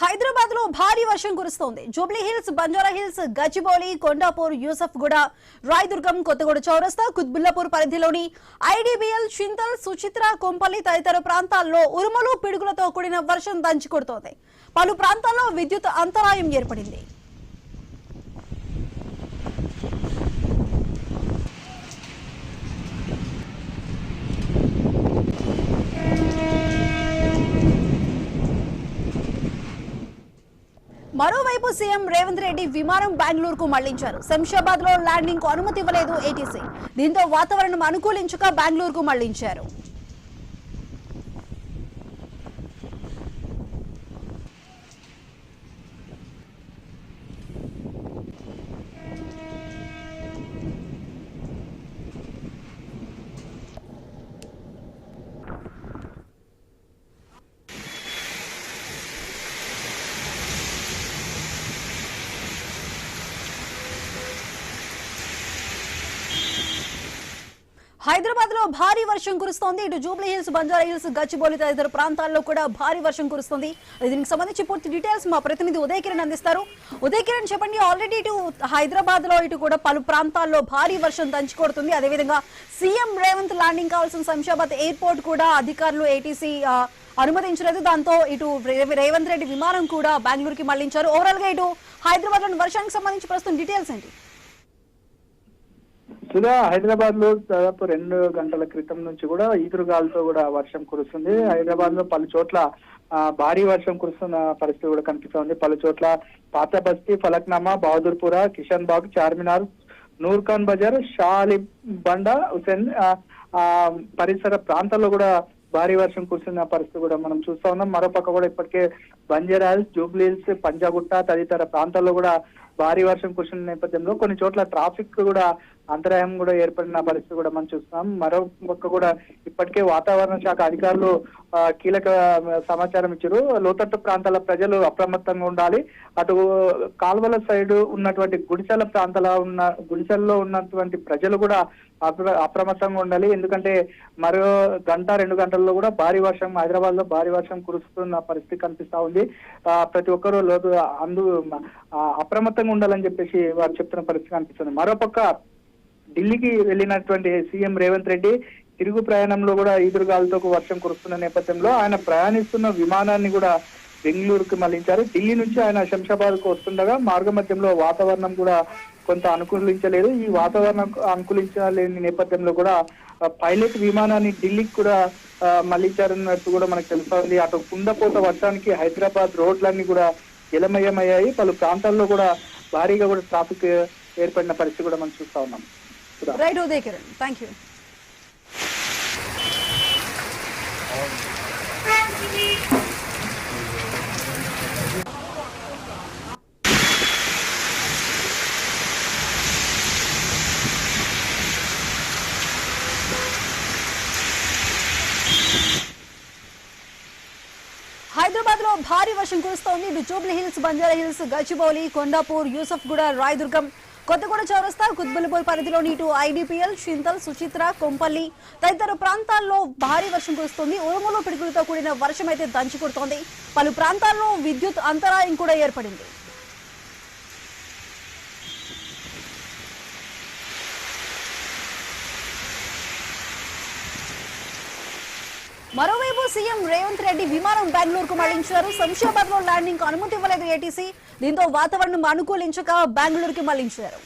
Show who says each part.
Speaker 1: హైదరాబాద్ లో భారీ వర్షం కురుస్తోంది. Jubilee hills, Banjara hills, Gachibowli, Kondapur, Yousufguda, Rayadurgam, Kothaguda చౌరస్తా, కుత్బుల్లాపూర్ పరిధిలోని ఐడిబిఎల్, చింతల్, సుచిత్ర, కొంపల్లి తదితర ప్రాంతాల్లో ఉరుములు, పిడుగులతో కూడిన వర్షం దంచి కొడుతోంది. పలు ప్రాంతాల్లో విద్యుత్ అంతరాయం ఏర్పడింది. మరోవైపు సీఎం రేవంత్ రెడ్డి విమానం బెంగళూరుకు మళ్లించారు. శంషాబాద్ లో ల్యాండింగ్ కు అనుమతి ఇవ్వలేదు ఏటీసీ. దీంతో వాతావరణం అనుకూలించక బెంగళూరుకు మళ్లించారు. హైదరాబాద్ లో భారీ వర్షం కురుస్తోంది. ఇటు Jubilee hills, Banjara hills, Gachibowli తదితర ప్రాంతాల్లో కూడా భారీ వర్షం కురుస్తుంది. దీనికి సంబంధించి పూర్తి డీటెయిల్స్ మా ప్రతినిధి ఉదయ్ కిరణ్ అందిస్తారు. ఉదయ్ కిరణ్, చెప్పండి. ఆల్రెడీ ఇటు హైదరాబాద్ లో ఇటు కూడా పలు ప్రాంతాల్లో భారీ వర్షం దంచి కొడుతుంది. అదేవిధంగా సీఎం రేవంత్ ల్యాండింగ్ కావాల్సిన శంషాబాద్ ఎయిర్పోర్ట్ కూడా అధికారులు ఏటీసీ అనుమతించలేదు. దాంతో ఇటు రేవంత్ రెడ్డి విమానం కూడా బెంగళూరుకి మళ్లించారు. ఓవరాల్ గా ఇటు హైదరాబాద్ లోని వర్షానికి సంబంధించి ప్రస్తుతం డీటెయిల్స్ ఏంటి?
Speaker 2: హైదరాబాద్ లో దాదాపు 2 గంటల క్రితం నుంచి కూడా ఈదురుగాలతో కూడా వర్షం కురుస్తుంది. హైదరాబాద్ లో పలు చోట్ల భారీ వర్షం కురుస్తున్న పరిస్థితి కూడా కనిపిస్తోంది. పలు చోట్ల పాత బస్తీ, ఫలక్నామా, బహదూర్పుర, కిషన్ బాగ్, చార్మినార్, నూర్ఖాన్ బజార్, షాలి బండ, హుసేన్ పరిసర ప్రాంతాల్లో కూడా భారీ వర్షం కురుస్తున్న పరిస్థితి కూడా మనం చూస్తా ఉన్నాం. మరోపక్క కూడా ఇప్పటికే Banjara hills, Jubilee hills, Panjagutta తదితర ప్రాంతాల్లో కూడా భారీ వర్షం కురుస్తున్న నేపథ్యంలో కొన్ని చోట్ల ట్రాఫిక్ కూడా అంతరాయం కూడా ఏర్పడిన పరిస్థితి కూడా మనం చూస్తున్నాం. మరో పక్క కూడా ఇప్పటికే వాతావరణ శాఖ అధికారులు కీలక సమాచారం ఇచ్చారు. లోతట్టు ప్రాంతాల ప్రజలు అప్రమత్తంగా ఉండాలి. అటు కాల్వల సైడ్ ఉన్నటువంటి గుడిసెల్లో ఉన్నటువంటి ప్రజలు కూడా అప్రమత్తంగా ఉండాలి. ఎందుకంటే మరో 1-2 గంటల్లో కూడా భారీ వర్షం హైదరాబాద్ లో భారీ వర్షం కురుస్తున్న పరిస్థితి కనిపిస్తా ఉంది. ప్రతి ఒక్కరూ అప్రమత్తంగా ఉండాలని చెప్పేసి వారు చెప్తున్న పరిస్థితి కనిపిస్తుంది. మరోపక్క ఢిల్లీకి వెళ్ళినటువంటి సీఎం రేవంత్ రెడ్డి తిరుగు ప్రయాణంలో కూడా ఈదురుగాలతో వర్షం కురుస్తున్న నేపథ్యంలో ఆయన ప్రయాణిస్తున్న విమానాన్ని కూడా బెంగళూరుకు మళ్లించారు. ఢిల్లీ నుంచి ఆయన శంషాబాద్ కు వస్తుండగా మార్గ మధ్యంలో వాతావరణం కూడా కొంత అనుకూలించలేదు. ఈ వాతావరణం అనుకూలించలేని నేపథ్యంలో కూడా పైలట్ విమానాన్ని ఢిల్లీకి కూడా మళ్లించారన్నట్టు కూడా మనకు తెలుస్తోంది. అటు కుండపోత వర్షానికి హైదరాబాద్ రోడ్లన్నీ కూడా జలమయమయ్యాయి. పలు ప్రాంతాల్లో కూడా భారీగా కూడా ట్రాఫిక్ ఏర్పడిన పరిస్థితి కూడా మనం చూస్తా ఉన్నాం.
Speaker 1: Right Uday Kiran, thank you. Hyderabad లో భారీ వర్షం కురుస్తోంది. ఇటు Jubilee hills, Banjara hills, Gachibowli, Kondapur, Yousufguda, Rayadurgam, Kothaguda చౌరస్తా, కుత్బుల్లాపూర్ పరిధిలోని ఇటు ఐడిపిఎల్, చింతల్, సుచిత్ర, కొంపల్లి తదితర ప్రాంతాల్లో భారీ వర్షం కురుస్తోంది. ఉరుములు, పిడుగులతో కూడిన వర్షం అయితే దంచి కొడుతోంది. పలు ప్రాంతాల్లో విద్యుత్ అంతరాయం కూడా ఏర్పడింది. మరోవైపు సీఎం రేవంత్ రెడ్డి విమానం బెంగళూరుకు మళ్లించారు. శంషాబాద్ లో ల్యాండింగ్ కు అనుమతి ఇవ్వలేదు ఏటీసీ. దీంతో వాతావరణం అనుకూలించక బెంగళూరుకి మళ్లించారు.